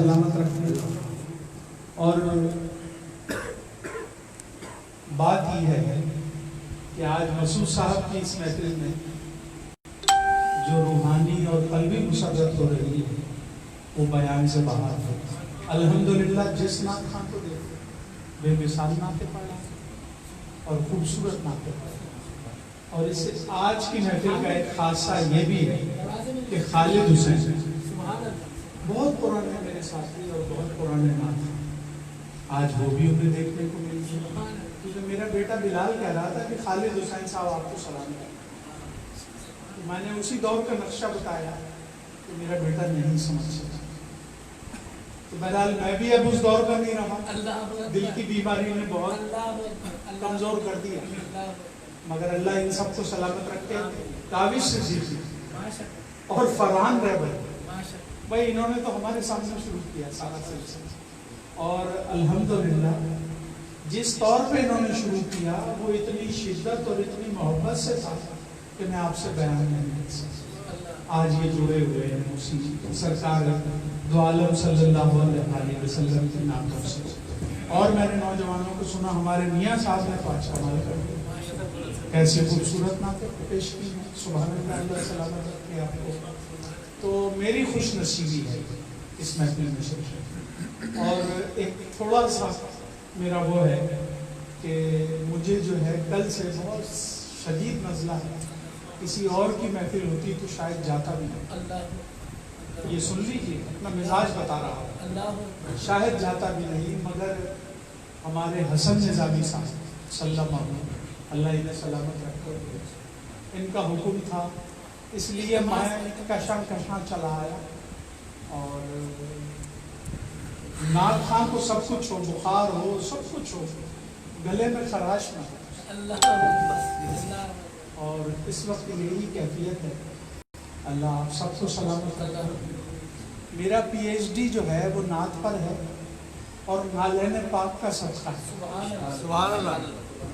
सलामत रखे। और बात ये है कि आज मसूद साहब की इस महफिल में जो रूहानी और कल्बी मुसर्रत हो रही है वो बयान से बाहर है। अल्हम्दुलिल्लाह, जिस नात खान को देखो बेमिसाल नाते पढ़ा और खूबसूरत नाते पढ़ा। और इससे आज की महफिल का एक खासा ये भी है कि खालिद हुसैन बहुत पुराने मेरे साथी और बहुत पुराने नात, आज वो भी उन्हें देखने को मिल गया। क्योंकि मेरा बेटा बिलाल कह रहा था कि खालिद हुसैन साहब आपको सलाम करें, तो मैंने उसी दौर का नक्शा बताया कि मेरा बेटा नहीं समझ सका। तो बहरहाल मैं भी अब उस दौर का नहीं रहा, दिल की बीमारी ने बहुत कमजोर कर दिया, मगर अल्लाह इन सबको सलामत रखे। काविश सिद्दीकी और फरहान रहबर भाई, इन्होंने तो हमारे सामने शुरू किया सारा सिलसिला। और अल्हम्दुलिल्लाह जिस तौर पे इन्होंने शुरू किया वो इतनी शिद्दत और इतनी मोहब्बत से था कि मैं आपसे बयान नहीं कर सकता। आज ये जुड़े हुए हैं उसी सरकार दो आलम सल्लल्लाहु अलैहि वसल्लम के नामों से। और मैंने नौजवानों को सुना, हमारे मियाँ साहब ने तो आज कमाल कर दिया, कैसे खूबसूरत नाते पेश की है। सुभान अल्लाह, अल्लाह सलामत रखे आपको। तो मेरी खुश नसीबी है इस महफिल में से। और एक थोड़ा सा मेरा वो है कि मुझे जो है कल से बहुत शदीद नज़ला है। किसी और की महफिल होती तो शायद जाता भी नहीं। ये सुन लीजिए, अपना मिजाज बता रहा हूँ, शायद जाता भी नहीं। मगर हमारे हसन निज़ामी साहब सल्लल्लाहु, अल्लाह इन्हें सलामत रखे, इनका हुक्म था, इसलिए मैं कशा चला आया। और नात खां को सब कुछ हो, बुखार हो, सब कुछ हो, गले में खराश ना हो। और इस वक्त यही कैफियत है। अल्लाह आप सबको सलामत रखे। मेरा पीएचडी जो है वो नात पर है और नालैन पाक का सदका है। सुभान अल्लाह।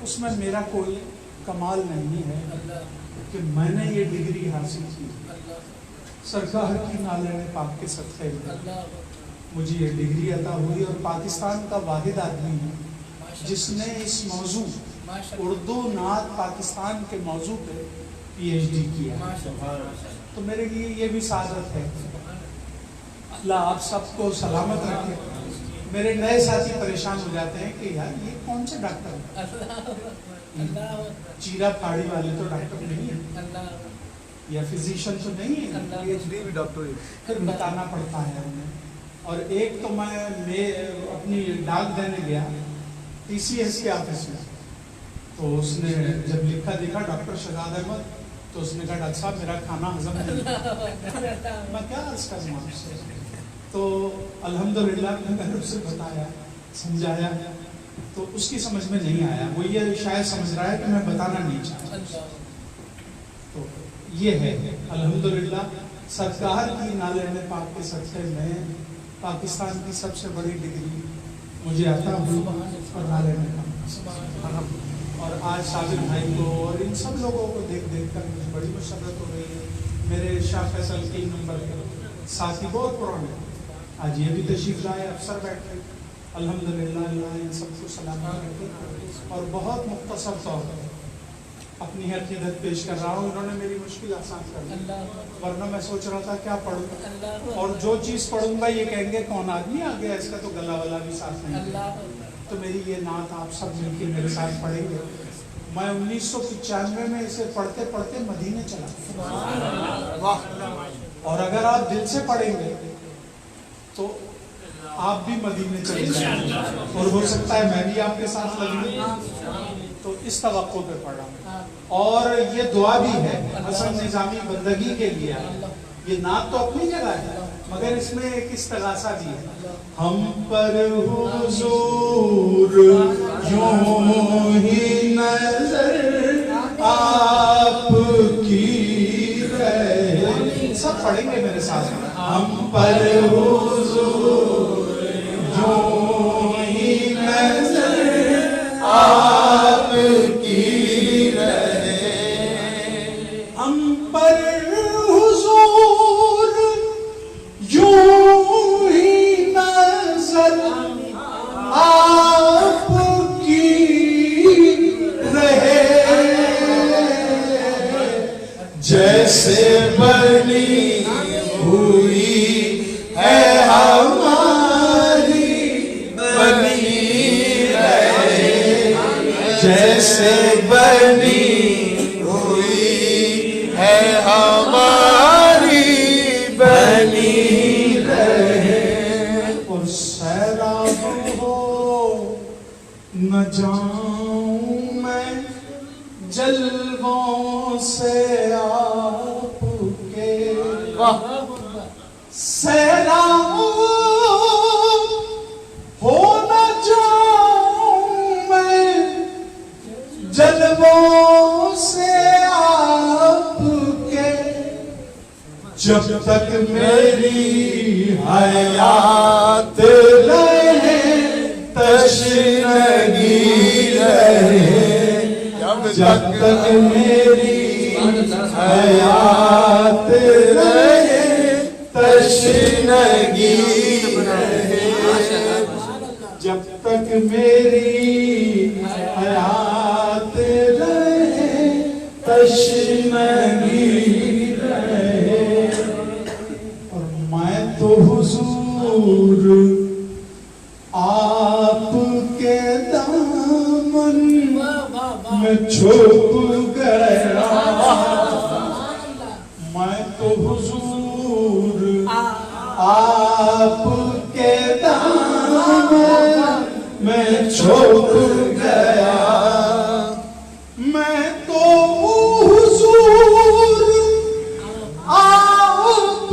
उसमें मेरा कोई कमाल नहीं है कि मैंने ये डिग्री हासिल की, सरकार की नालैन पाक के सदक़े में मुझे ये डिग्री अता हुई। और पाकिस्तान का वाहिद आदमी है जिसने इस मौजू उर्दू नात पाकिस्तान के मौजू पे पीएचडी किया। तो मेरे लिए ये भी सादत है। अल्लाह आप सबको सलामत रखे। मेरे नए साथी परेशान हो जाते हैं कि यार ये कौन से डॉक्टर है, चीरा फाड़ी वाले तो डॉक्टर नहीं है, या फिजिशियन तो नहीं है, पीएचडी भी डॉक्टर है। फिर बताना पड़ता है उन्हें। और एक तो मैं अपनी डाक देने गया टीसीएस के ऑफिस में, तो उसने जब लिखा देखा डॉक्टर शहजाद अहमद, तो उसने कहा डॉक्टर साहब मेरा खाना हजम नहीं। मैं क्या अर्ज करूँ आपसे। तो अल्हम्दुलिल्लाह मैंने उससे बताया, समझाया, तो उसकी समझ में नहीं आया। वो ये शायद समझ रहा है कि मैं बताना नहीं चाहता। तो ये है अल्हम्दुलिल्लाह सरकार की नालैन पाक के सदक़े में पाकिस्तान की सबसे बड़ी डिग्री मुझे अता हुई और नालैन पाक। और आज साबिर भाई को और इन सब लोगों को देख देख कर मुझे बड़ी मशक्क़त हो रही है। मेरे शाह फैसल 3 नंबर के साथी बहुत पुराने, आज ये भी तशरीफ लाए, अफसर बैठे। अल्हम्दुलिल्लाह अल्लाह इन सबको सलामत रखे। और बहुत मुख्तसर तौर पर अपनी अक़ीदत पेश कर रहा हूँ। इन्होंने मेरी मुश्किल आसान कर दी, वरना मैं सोच रहा था क्या पढ़ूँ, और जो चीज़ पढ़ूंगा ये कहेंगे कौन आदमी आ गया, इसका तो गला वाला भी साथ नहीं। तो मेरी ये नात आप सब मिलकर मेरे साथ पढ़ेंगे। मैं 1995 में इसे पढ़ते पढ़ते मदीने चला। और अगर आप दिल से पढ़ेंगे तो आप भी मदीने चले जाएंगे, और हो सकता है मैं भी आपके साथ लगूं। तो इस तवक्को पे पढ़ा। और ये दुआ भी है हसन निज़ामी बंदगी के लिए। ये नात तो अपनी जगह है, मगर इसमें एक इस्तगासा भी है। हम पर हुजूर यूं ही नजर आपकी रहे। सब पढ़ेंगे मेरे साथ। हम पर हुजूर यूं ही नजर आपकी रहे। हम पर हुजूर यूं ही نہ جاؤں میں جلووں سے آپ کے سیراب ہو نہ جاؤں میں جلووں سے آپ کے جب تک میری حیات رہے تشنگی رہے جب تک میری حیات رہے تشنگی رہے جب تک میری حیات رہے تشنگی رہے اور میں تو حضور آپ کے دامن میں چھپ گیا میں تو حضور آپ کے دامن میں چھپ گیا میں تو حضور آپ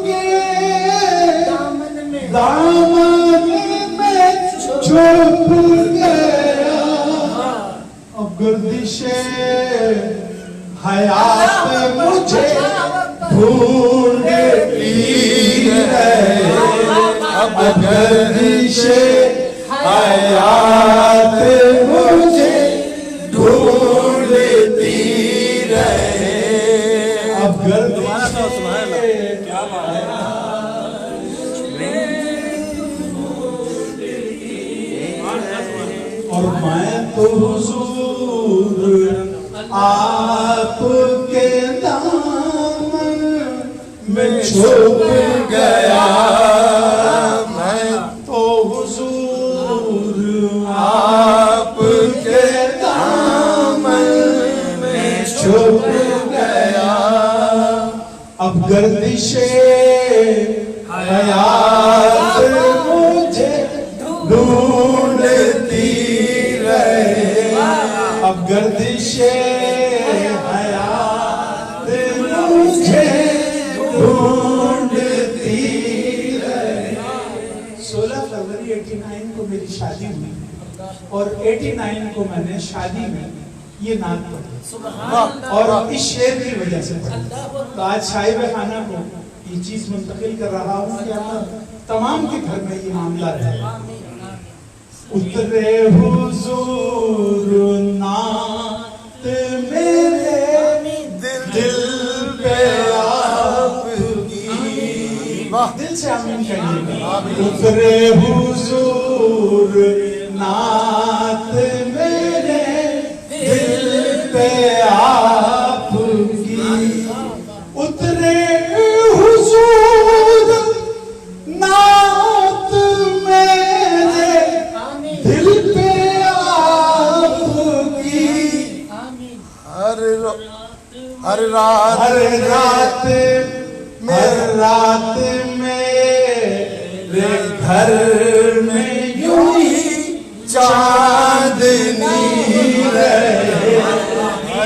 کے دامن میں چھپ گیا اب گردش حیات مجھے ڈھونڈتی رہے اب گردش حیات مجھے ڈھونڈتی رہے اب گردش اور میں تو حضور آپ کے دامن میں چھپ گیا میں تو حضور آپ کے دامن میں چھپ گیا اب گردش حیات مجھے ڈھونڈتی رہے اب گردش حیات مجھے ڈھونڈتی رہے 16 فروری 89 کو میری شادی ہوئی اور 89 کو میں نے شادی میں یہ نعت پڑھی اور اس شعر کی وجہ سے پڑھی تو آج صاحب خانہ کو یہ چیز منتقل کر رہا ہوں کہ اللہ تمام کے گھر میں یہ معاملہ رہے اترے حضور نعت میرے دل پہ آپ کی دل سے آمین کہیے اترے حضور نعت میرے دل پہ آپ کی اترے حضور نعت میرے دل پہ آپ کی ہر رات میرے گھر میں یوں ہی چاندنی رہے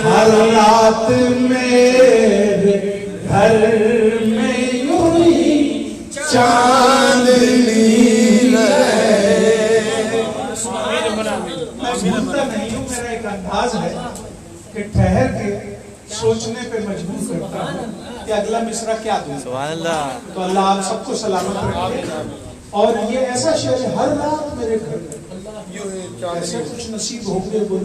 ہر رات میرے گھر میں یوں ہی چاندنی رہے میں بھولتا نہیں ہوں میرا ایک انداز ہے کہ ٹھہر کے سوچنے پہ مجبور کرتا ہوں کہ اگلا مصرع کیا دوں تو اللہ آپ سب کو سلامت رکھے اور یہ ایسا شعر ہر رات میرے گھر میں ایسے کچھ نصیب ہو گئے